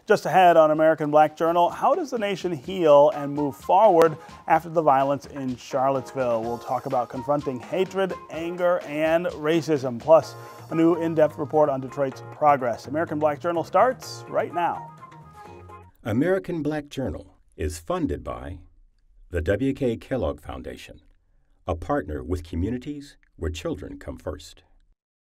Just ahead on American Black Journal, how does the nation heal and move forward after the violence in Charlottesville? We'll talk about confronting hatred, anger, and racism, plus a new in-depth report on Detroit's progress. American Black Journal starts right now. American Black Journal is funded by the W.K. Kellogg Foundation, a partner with communities where children come first.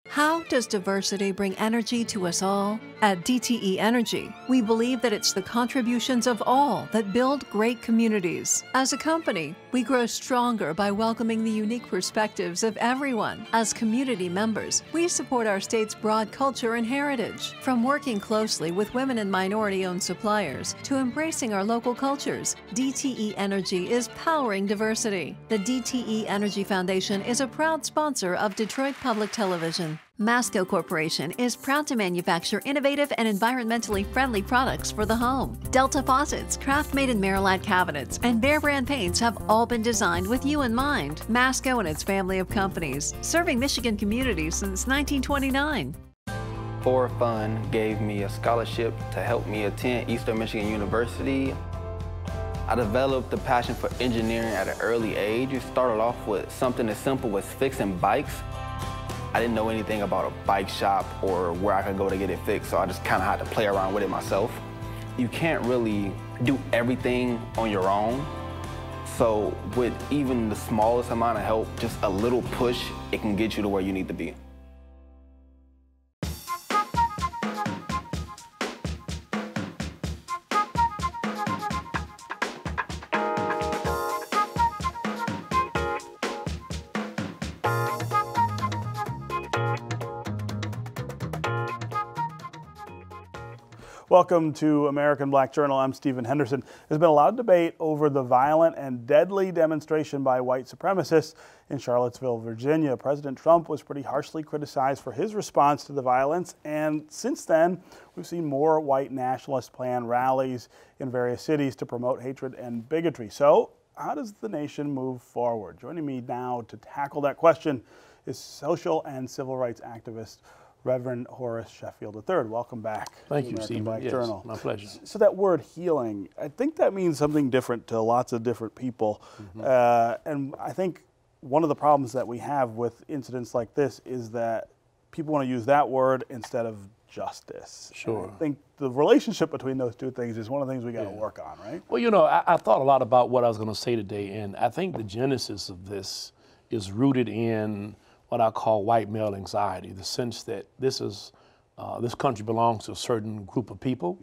How does diversity bring energy to us all? At DTE Energy, we believe that it's the contributions of all that build great communities. As a company, we grow stronger by welcoming the unique perspectives of everyone. As community members, we support our state's broad culture and heritage. From working closely with women and minority-owned suppliers to embracing our local cultures, DTE Energy is powering diversity. The DTE Energy Foundation is a proud sponsor of Detroit Public Television. Masco Corporation is proud to manufacture innovative and environmentally friendly products for the home. Delta faucets, craft-made in Merillat cabinets, and Behr brand paints have all been designed with you in mind. Masco and its family of companies, serving Michigan communities since 1929. For Fun gave me a scholarship to help me attend Eastern Michigan University. I developed a passion for engineering at an early age. It started off with something as simple as fixing bikes. I didn't know anything about a bike shop or where I could go to get it fixed, so I just kind of had to play around with it myself. You can't really do everything on your own, so with even the smallest amount of help, just a little push, it can get you to where you need to be. Welcome to American Black Journal. I'm Stephen Henderson. There's been a lot of debate over the violent and deadly demonstration by white supremacists in Charlottesville, Virginia. President Trump was pretty harshly criticized for his response to the violence, and since then, we've seen more white nationalists plan rallies in various cities to promote hatred and bigotry. So, how does the nation move forward? Joining me now to tackle that question is social and civil rights activist Reverend Horace Sheffield III. Welcome back. Thank you, Steve. Black yes, Journal. My pleasure. So that word healing, I think that means something different to lots of different people. And I think one of the problems that we have with incidents like this is that people want to use that word instead of justice. Sure. And I think the relationship between those two things is one of the things we got to work on, right? Well, you know, I thought a lot about what I was going to say today, and I think the genesis of this is rooted in what I call white male anxiety, the sense that this country belongs to a certain group of people.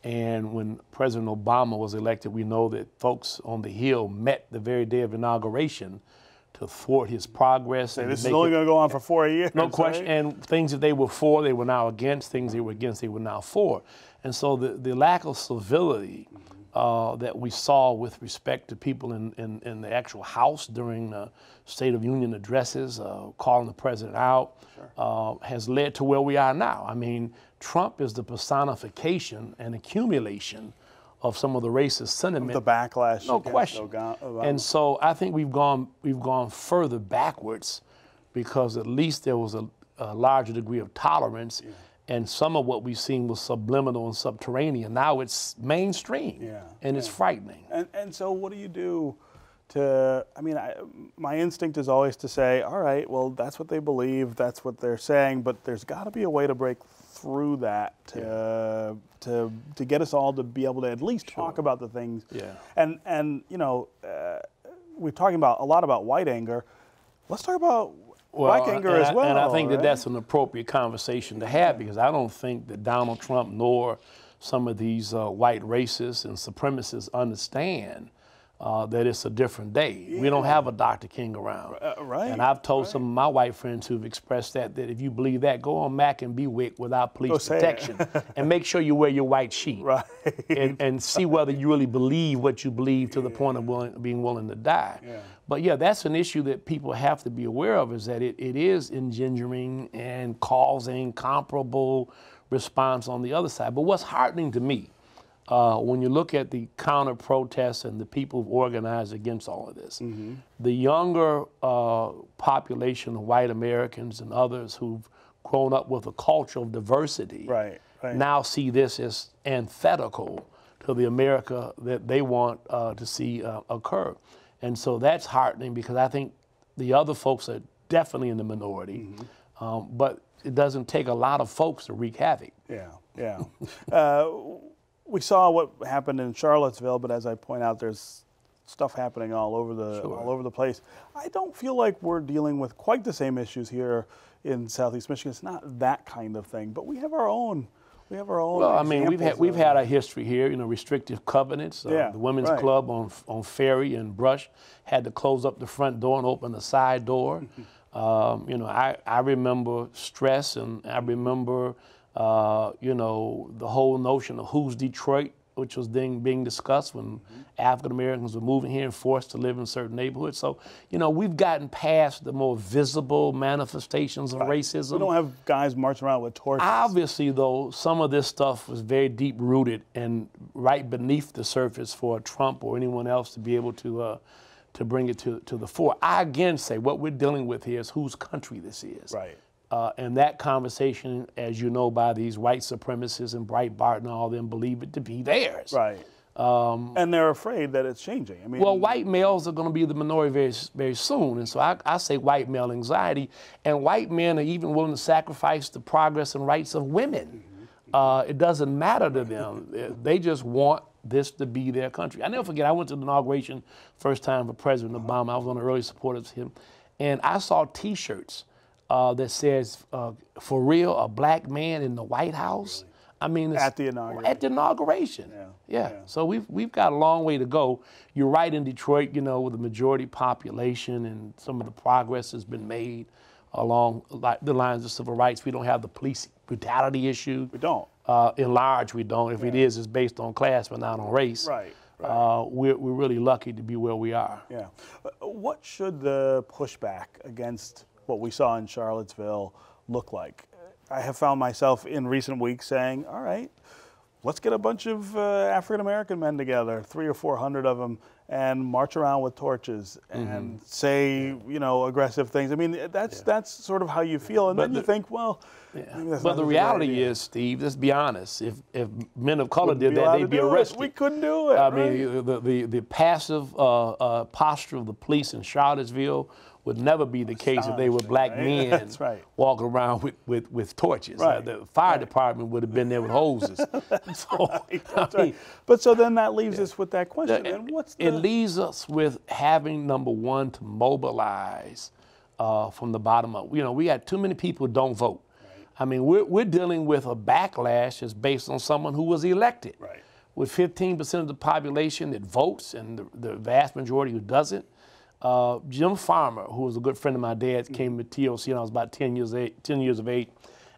And when President Obama was elected, we know that folks on the Hill met the very day of inauguration to thwart his progress. And this is only going to go on for 4 years. No question. Right? And things that they were for, they were now against. Things they were against, they were now for. And so the lack of civility that we saw with respect to people in the actual House during the State of Union addresses, calling the president out, has led to where we are now. I mean, Trump is the personification and accumulation of some of the racist sentiment. The backlash. No question. And so I think we've gone further backwards because at least there was a larger degree of tolerance. And some of what we've seen was subliminal and subterranean. Now it's mainstream, and it's frightening. And so what do you do to, I mean, my instinct is always to say, all right, well, that's what they believe, that's what they're saying, but there's got to be a way to break through that to get us all to be able to at least talk about the things. And you know, we're talking about a lot about white anger. Let's talk about black anger as well. And I think that that's an appropriate conversation to have, because I don't think that Donald Trump nor some of these white racists and supremacists understand that it's a different day. We don't have a Dr. King around. And I've told some of my white friends who've expressed that if you believe that, go on Mac and Bewick without police protection and make sure you wear your white sheet and see whether you really believe what you believe to the point of being willing to die. But yeah, that's an issue that people have to be aware of, is that it is engendering and causing comparable response on the other side. But what's heartening to me, when you look at the counter-protests and the people who've organized against all of this, the younger population of white Americans and others who've grown up with a culture of diversity now see this as antithetical to the America that they want to see occur. And so that's heartening, because I think the other folks are definitely in the minority, but it doesn't take a lot of folks to wreak havoc. Yeah. We saw what happened in Charlottesville, but as I point out, there's stuff happening all over the place. I don't feel like we're dealing with quite the same issues here in Southeast Michigan. It's not that kind of thing, but we have our own. Well, I mean, we've had a history here, restrictive covenants. The Women's Club on Ferry and Brush had to close up the front door and open the side door. I remember stress, and I remember, the whole notion of who's Detroit, which was then being discussed when African Americans were moving here and forced to live in certain neighborhoods. So, we've gotten past the more visible manifestations of racism. We don't have guys marching around with torches. Obviously, though, some of this stuff was very deep-rooted and right beneath the surface for Trump or anyone else to be able to bring it to the fore. I again say what we're dealing with here is whose country this is. Right. And that conversation, as you know, by these white supremacists and Breitbart and all them, believe it to be theirs. Right. And they're afraid that it's changing. I mean, well, white males are going to be the minority very, very soon. And so I say white male anxiety. And white men are even willing to sacrifice the progress and rights of women. It doesn't matter to them. They just want this to be their country. I never forget, I went to the inauguration first time for President Obama. I was one of the early supporters of him. And I saw T-shirts that says, for real, a black man in the White House. Really? I mean, at the inauguration. At the inauguration. Yeah. So we've got a long way to go. You're right, in Detroit, with the majority population and some of the progress has been made along the lines of civil rights. We don't have the police brutality issue. We don't. In large, we don't. If it is, it's based on class, but not on race. Right. We're really lucky to be where we are. Yeah. What should the pushback against what we saw in Charlottesville look like? I have found myself in recent weeks saying, all right, let's get a bunch of African-American men together, 300 or 400 of them, and march around with torches and say, aggressive things. I mean, that's sort of how you feel. And then you think, well, but the reality is, Steve, let's be honest, if men of color did that, they'd be arrested. We couldn't do it. I mean, the passive posture of the police in Charlottesville would never be the case if they were black men walking around with torches. The fire department would have been there with hoses. But so then that leaves us with that question. It leaves us with having, number one, to mobilize from the bottom up. We got too many people who don't vote. I mean, we're dealing with a backlash that's based on someone who was elected. With 15% of the population that votes and the vast majority who doesn't. Jim Farmer, who was a good friend of my dad's, came to TOC when I was about 10 years of age,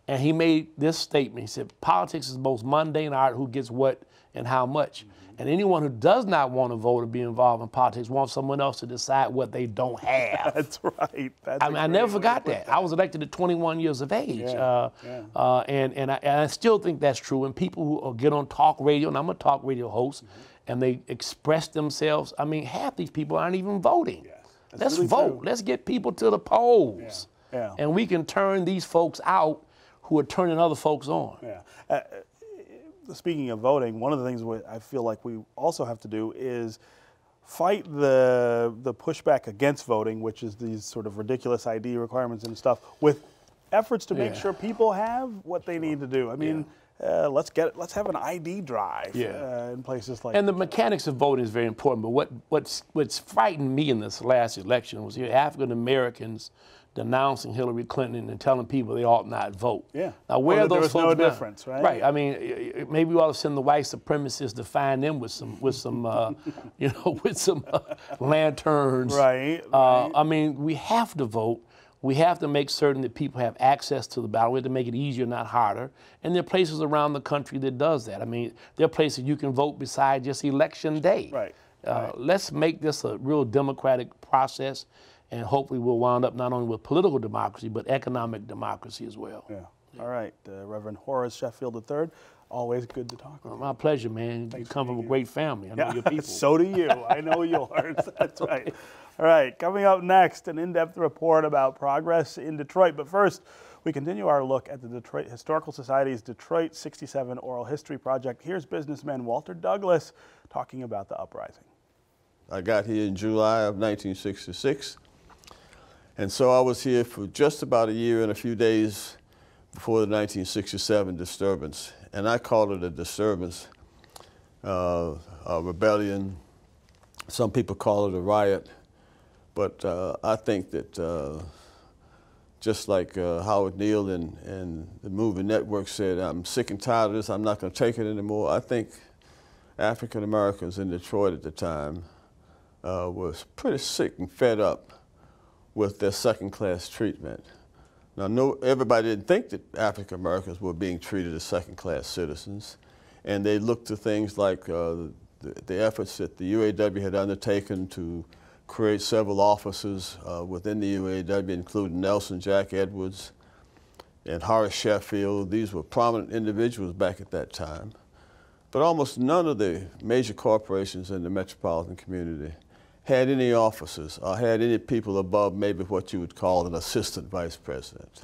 and he made this statement. He said, politics is the most mundane art, who gets what and how much. And anyone who does not want to vote or be involved in politics wants someone else to decide what they don't have. That's right. I never forgot that. I was elected at 21 years of age. And I still think that's true. And people who get on talk radio, and I'm a talk radio host, and they express themselves. I mean, half these people aren't even voting. Let's really vote. True. Let's get people to the polls. And we can turn these folks out who are turning other folks on. Speaking of voting, one of the things I feel like we also have to do is fight the pushback against voting, which is these sort of ridiculous ID requirements and stuff, with efforts to make sure people have what they need to do. I mean, let's have an ID drive in places like. And the mechanics of voting is very important. But what's frightened me in this last election was African Americans denouncing Hillary Clinton and telling people they ought not vote. Now, where are those folks? There was no difference, right? Right. I mean, maybe we ought to send the white supremacists to find them with some lanterns. Right. I mean, we have to vote. We have to make certain that people have access to the ballot. We have to make it easier, not harder. And there are places around the country that does that. I mean, there are places you can vote besides just election day. Right. Let's make this a real democratic process, and hopefully we'll wind up not only with political democracy, but economic democracy as well. All right. Reverend Horace Sheffield III, always good to talk with you. My pleasure, man. You come from a great family. I know your people. So do you. I know yours. That's right. All right, coming up next, an in-depth report about progress in Detroit. But first, We continue our look at the Detroit Historical Society's Detroit 67 Oral History Project. Here's businessman Walter Douglas talking about the uprising. I got here in July of 1966, and so I was here for just about a year and a few days before the 1967 disturbance. And I called it a disturbance, a rebellion. Some people call it a riot, but I think that just like Howard Neal and the Movie Network said, I'm sick and tired of this, I'm not going to take it anymore. I think African Americans in Detroit at the time was pretty sick and fed up with their second-class treatment. Now, everybody didn't think that African Americans were being treated as second-class citizens, and they looked to things like the efforts that the UAW had undertaken to create several offices within the UAW, including Nelson Jack Edwards and Horace Sheffield. These were prominent individuals back at that time. But almost none of the major corporations in the metropolitan community had any officers or had any people above maybe what you would call an assistant vice president.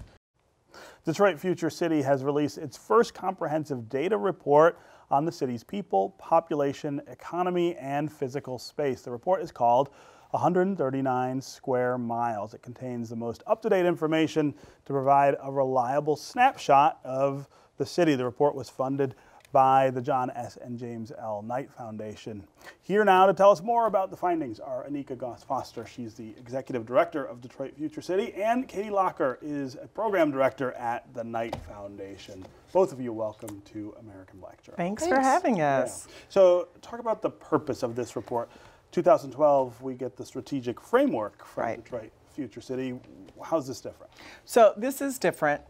Detroit Future City has released its first comprehensive data report on the city's people, population, economy, and physical space. The report is called 139 Square Miles. It contains the most up-to-date information to provide a reliable snapshot of the city. The report was funded by the John S. and James L. Knight Foundation. Here now to tell us more about the findings are Anika Goss-Foster. She's the Executive Director of Detroit Future City, and Katie Locker is a Program Director at the Knight Foundation. Both of you, welcome to American Black Journal. Thanks for having us. Yeah. So talk about the purpose of this report. 2012, we get the strategic framework from Detroit Future City. How's this different? So this is different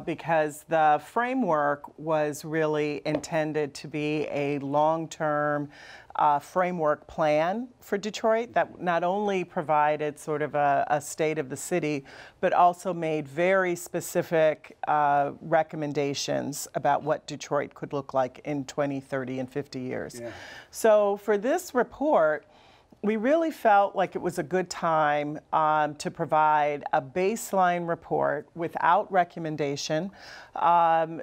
because the framework was really intended to be a long-term framework plan for Detroit that not only provided sort of a state of the city, but also made very specific recommendations about what Detroit could look like in 20, 30, and 50 years. Yeah. So for this report, we really felt like it was a good time to provide a baseline report without recommendation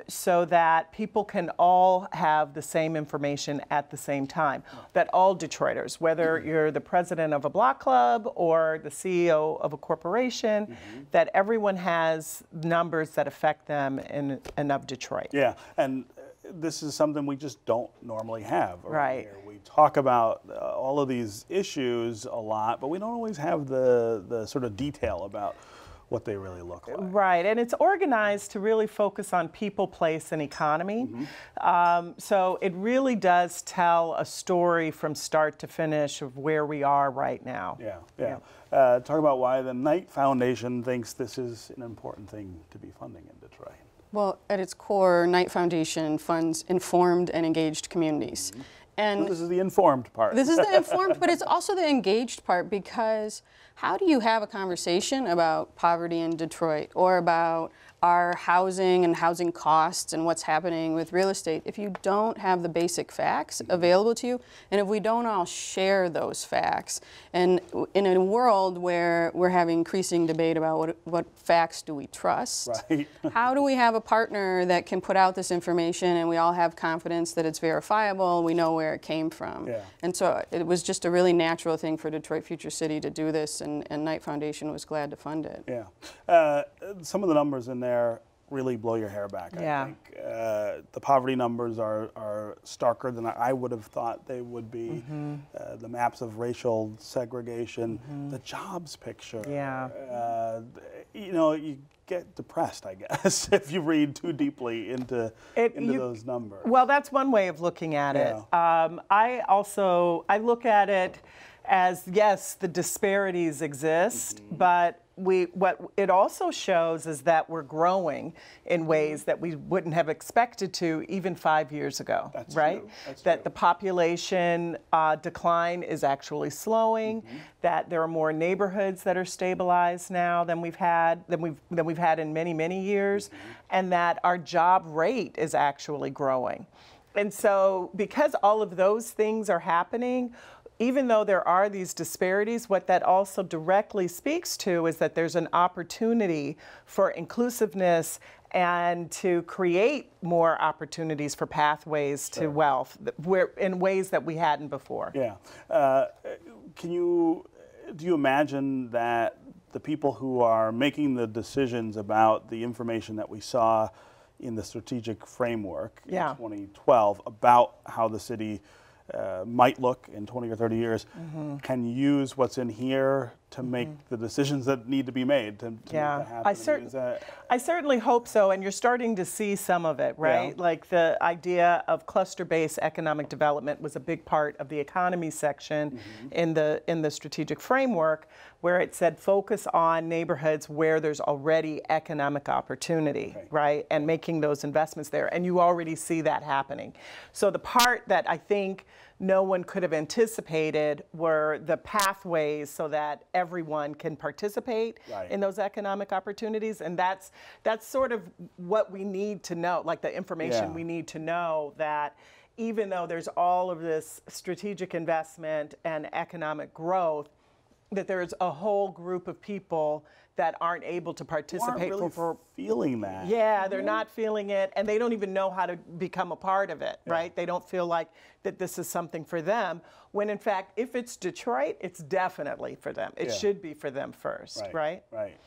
so that people can all have the same information at the same time. That all Detroiters, whether you're the president of a block club or the CEO of a corporation, that everyone has numbers that affect them in of Detroit. Yeah, and this is something we just don't normally have around here. Right. We talk about all of these issues a lot, but we don't always have the sort of detail about what they really look like. Right, and it's organized to really focus on people, place, and economy. So it really does tell a story from start to finish of where we are right now. Yeah. Talk about why the Knight Foundation thinks this is an important thing to be funding in Detroit. Well, at its core, Knight Foundation funds informed and engaged communities. And so this is the informed part. This is the informed, but it's also the engaged part, because how do you have a conversation about poverty in Detroit or about our housing and housing costs and what's happening with real estate if you don't have the basic facts available to you, and if we don't all share those facts? And in a world where we're having increasing debate about what facts do we trust, how do we have a partner that can put out this information and we all have confidence that it's verifiable, we know where it came from? And so it was just a really natural thing for Detroit Future City to do this, and Knight Foundation was glad to fund it. Some of the numbers in there really blow your hair back. I think the poverty numbers are starker than I would have thought they would be. The maps of racial segregation, the jobs picture. You know, you get depressed, I guess, if you read too deeply into those numbers. Well, that's one way of looking at it. I look at it as, yes, the disparities exist, but what it also shows is that we're growing in ways that we wouldn't have expected to even 5 years ago, right? That the population decline is actually slowing, that there are more neighborhoods that are stabilized now than we've had in many, many years, and that our job rate is actually growing. And so because all of those things are happening, even though there are these disparities, what that also directly speaks to is that there's an opportunity for inclusiveness and to create more opportunities for pathways to wealth in ways that we hadn't before. Yeah. Do you imagine that the people who are making the decisions about the information that we saw in the strategic framework in 2012 about how the city might look in 20 or 30 years, can use what's in here to make the decisions that need to be made to make that happen? I certainly hope so, and you're starting to see some of it, right? Yeah. Like the idea of cluster-based economic development was a big part of the economy section in the strategic framework, where it said focus on neighborhoods where there's already economic opportunity, right? And making those investments there, and you already see that happening. So the part that I think no one could have anticipated were the pathways so that everyone can participate in those economic opportunities. And that's sort of what we need to know, like the information we need to know, that even though there's all of this strategic investment and economic growth, that there's a whole group of people that aren't able to participate for feeling that. Yeah, they're not feeling it, and they don't even know how to become a part of it, right? They don't feel like that this is something for them, when in fact, if it's Detroit, it's definitely for them. It should be for them first, right? Right.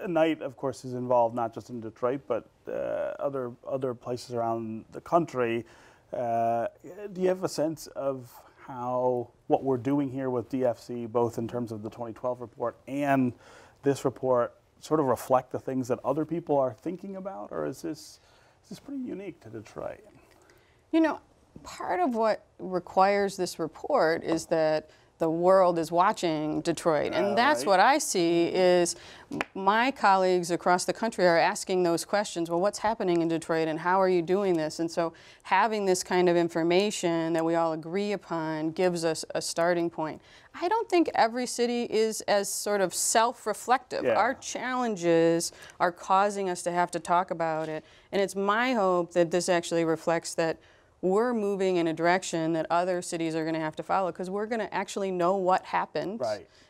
Knight, of course, is involved not just in Detroit, but other places around the country. Do you have a sense of how what we're doing here with DFC, both in terms of the 2012 report and this report, sort of reflect the things that other people are thinking about, or is this pretty unique to Detroit? You know, part of what requires this report is that the world is watching Detroit, and that's what I see is my colleagues across the country are asking those questions. Well, what's happening in Detroit, and how are you doing this? And so having this kind of information that we all agree upon gives us a starting point. I don't think every city is as sort of self-reflective. Our challenges are causing us to have to talk about it, and it's my hope that this actually reflects that we're moving in a direction that other cities are going to have to follow, because we're going to actually know what happened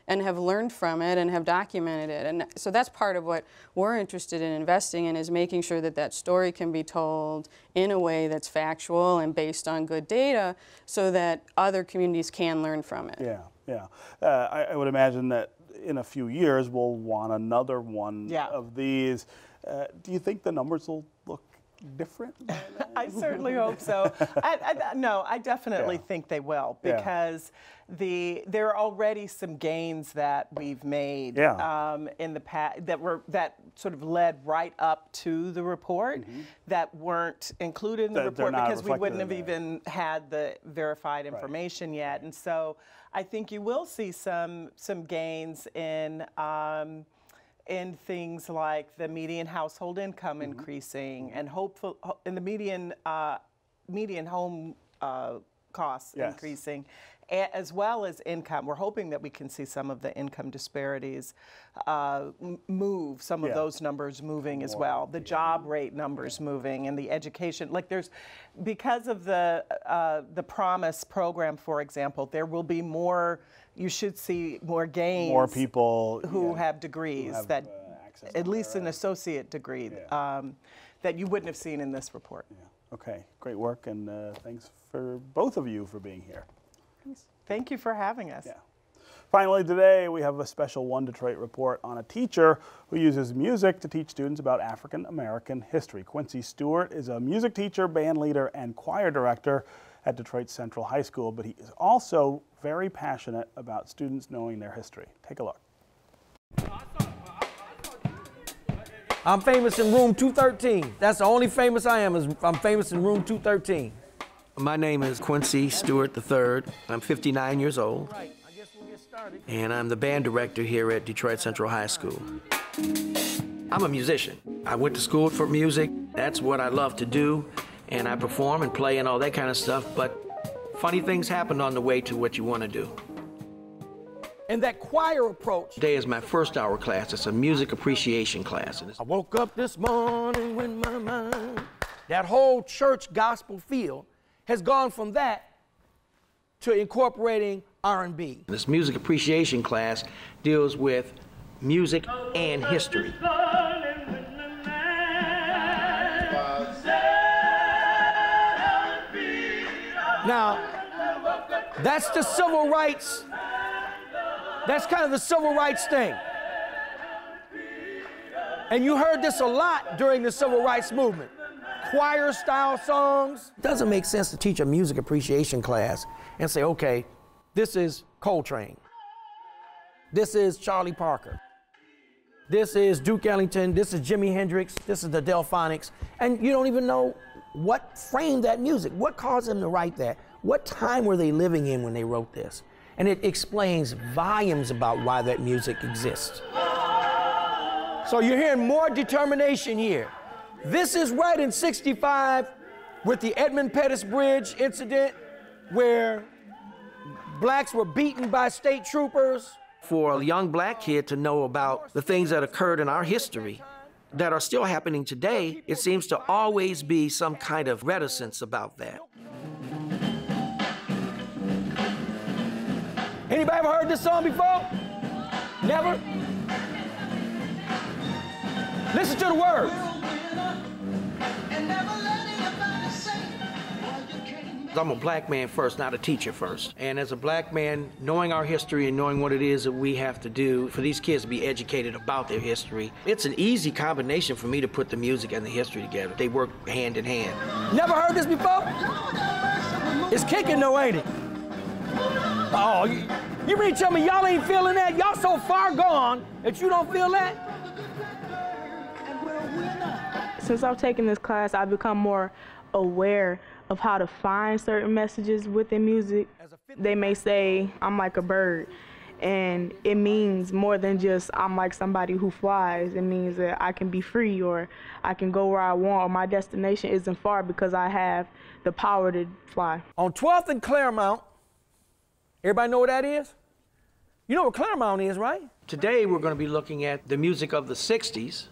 and have learned from it and have documented it. And so that's part of what we're interested in investing in, is making sure that that story can be told in a way that's factual and based on good data, so that other communities can learn from it. I would imagine that in a few years we'll want another one of these. Do you think the numbers will look different? I certainly hope so. No, I definitely think they will, because there are already some gains that we've made in the past that sort of led right up to the report that weren't included in the report because we wouldn't have even had the verified information yet. And so I think you will see some gains in things like the median household income increasing, and in the median home costs increasing, as well as income. We're hoping that we can see some of the income disparities move, some of those numbers moving as well. The job rate numbers moving, and the education. Like because of the Promise program, for example, there will be more. You should see more gains. More people who have degrees, at least an associate degree, that you wouldn't have seen in this report. Okay, great work, and thanks for both of you for being here. Thank you for having us. Finally, today we have a special One Detroit report on a teacher who uses music to teach students about African American history. Quincy Stewart is a music teacher, band leader, and choir director at Detroit Central High School, but he is also very passionate about students knowing their history. Take a look. I'm famous in room 213. That's the only famous I am, is I'm famous in room 213. My name is Quincy Stewart III. I'm 59 years old, and I'm the band director here at Detroit Central High School. I'm a musician. I went to school for music. That's what I love to do, and I perform and play and all that kind of stuff, but funny things happen on the way to what you want to do. And that choir approach. Today is my first hour class. It's a music appreciation class. I woke up this morning with my mind. That whole church gospel feel has gone from that to incorporating R&B. This music appreciation class deals with music and history. Now, that's the civil rights, that's kind of the civil rights thing. And you heard this a lot during the civil rights movement. Choir style songs. It doesn't make sense to teach a music appreciation class and say, okay, this is Coltrane. This is Charlie Parker. This is Duke Ellington. This is Jimi Hendrix. This is the Delphonics. And you don't even know what framed that music. What caused them to write that? What time were they living in when they wrote this? And it explains volumes about why that music exists. So you're hearing more determination here. This is right in '65 with the Edmund Pettus Bridge incident where blacks were beaten by state troopers. For a young black kid to know about the things that occurred in our history that are still happening today, it seems to always be some kind of reticence about that. Anybody ever heard this song before? Never? Listen to the words. I'm a black man first, not a teacher first. And as a black man, knowing our history and knowing what it is that we have to do for these kids to be educated about their history, it's an easy combination for me to put the music and the history together. They work hand in hand. Never heard this before? It's kicking though, ain't it? Oh, you mean to tell me y'all ain't feeling that? Y'all so far gone that you don't feel that? Since I've taken this class, I've become more aware of how to find certain messages within music. They may say, I'm like a bird, and it means more than just I'm like somebody who flies. It means that I can be free, or I can go where I want, or my destination isn't far because I have the power to fly. On 12th and Claremont, everybody know what that is? You know what Claremont is, right? Today we're going to be looking at the music of the 60s,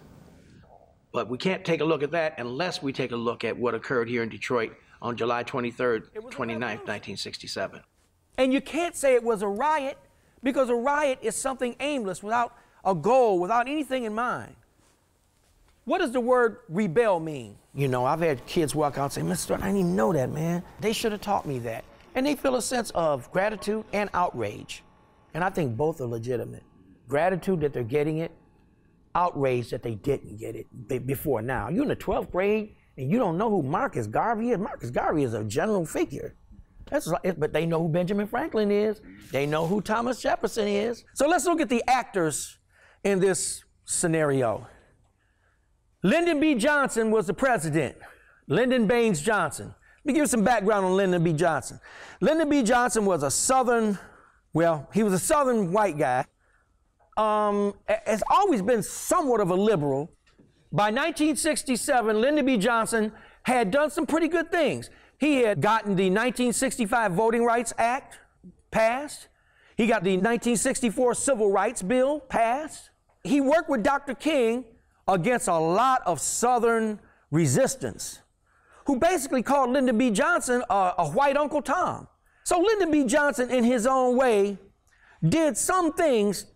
but we can't take a look at that unless we take a look at what occurred here in Detroit on July 23rd, 29th, 1967. And you can't say it was a riot, because a riot is something aimless, without a goal, without anything in mind. What does the word rebel mean? You know, I've had kids walk out and say, Mr. Stewart, I didn't even know that, man. They should have taught me that. And they feel a sense of gratitude and outrage. And I think both are legitimate. Gratitude that they're getting it, outrage that they didn't get it before now. You're in the 12th grade, and you don't know who Marcus Garvey is. Marcus Garvey is a general figure. But they know who Benjamin Franklin is. They know who Thomas Jefferson is. So let's look at the actors in this scenario. Lyndon B. Johnson was the president. Lyndon Baines Johnson. Let me give you some background on Lyndon B. Johnson. Lyndon B. Johnson was a Southern, he was a Southern white guy. Has always been somewhat of a liberal. By 1967, Lyndon B. Johnson had done some pretty good things. He had gotten the 1965 Voting Rights Act passed. He got the 1964 Civil Rights Bill passed. He worked with Dr. King against a lot of Southern resistance, who basically called Lyndon B. Johnson a white Uncle Tom. So Lyndon B. Johnson, in his own way, did some things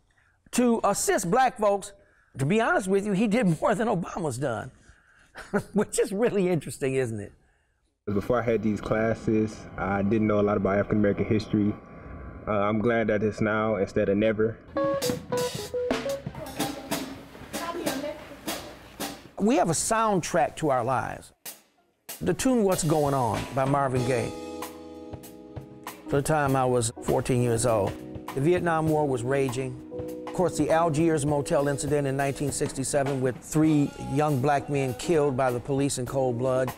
to assist black folks. To be honest with you, he did more than Obama's done, which is really interesting, isn't it? Before I had these classes, I didn't know a lot about African American history. I'm glad that it's now instead of never. We have a soundtrack to our lives. The tune What's Going On by Marvin Gaye. For the time I was 14 years old. The Vietnam War was raging. Of course, the Algiers motel incident in 1967 with 3 young black men killed by the police in cold blood.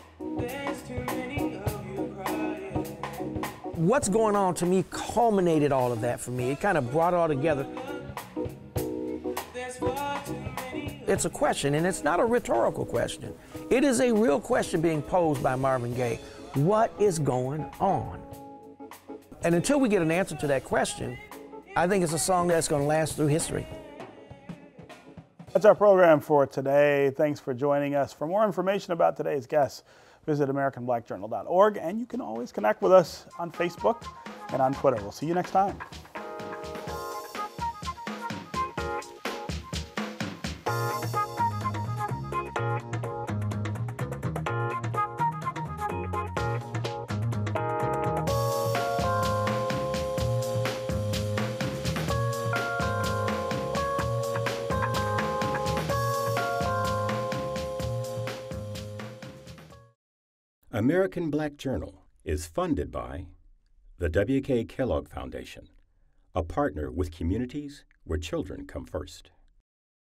What's Going On to me culminated all of that for me. It kind of brought it all together. It's a question, and it's not a rhetorical question. It is a real question being posed by Marvin Gaye. What is going on? And until we get an answer to that question, I think it's a song that's going to last through history. That's our program for today. Thanks for joining us. For more information about today's guests, visit AmericanBlackJournal.org, and you can always connect with us on Facebook and on Twitter. We'll see you next time. American Black Journal is funded by the W.K. Kellogg Foundation, a partner with communities where children come first.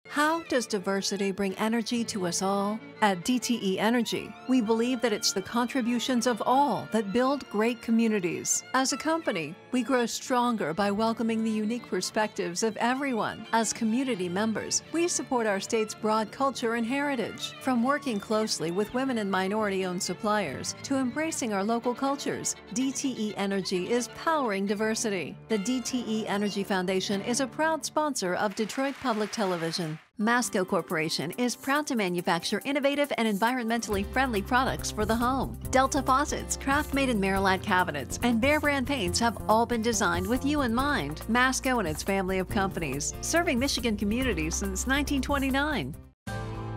How does diversity bring energy to us all? At DTE Energy, we believe that it's the contributions of all that build great communities. As a company, we grow stronger by welcoming the unique perspectives of everyone. As community members, we support our state's broad culture and heritage. From working closely with women and minority-owned suppliers to embracing our local cultures, DTE Energy is powering diversity. The DTE Energy Foundation is a proud sponsor of Detroit Public Television. Masco Corporation is proud to manufacture innovative and environmentally friendly products for the home. Delta faucets, craft-made in Merillat cabinets, and Behr brand paints have all been designed with you in mind. Masco and its family of companies, serving Michigan communities since 1929.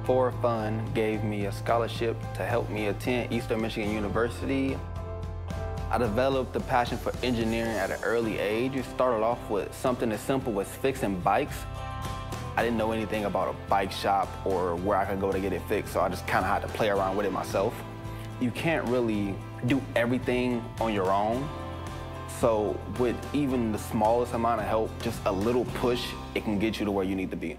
For Fun gave me a scholarship to help me attend Eastern Michigan University. I developed a passion for engineering at an early age. It started off with something as simple as fixing bikes. I didn't know anything about a bike shop or where I could go to get it fixed, so I just kind of had to play around with it myself. You can't really do everything on your own, so with even the smallest amount of help, just a little push, it can get you to where you need to be.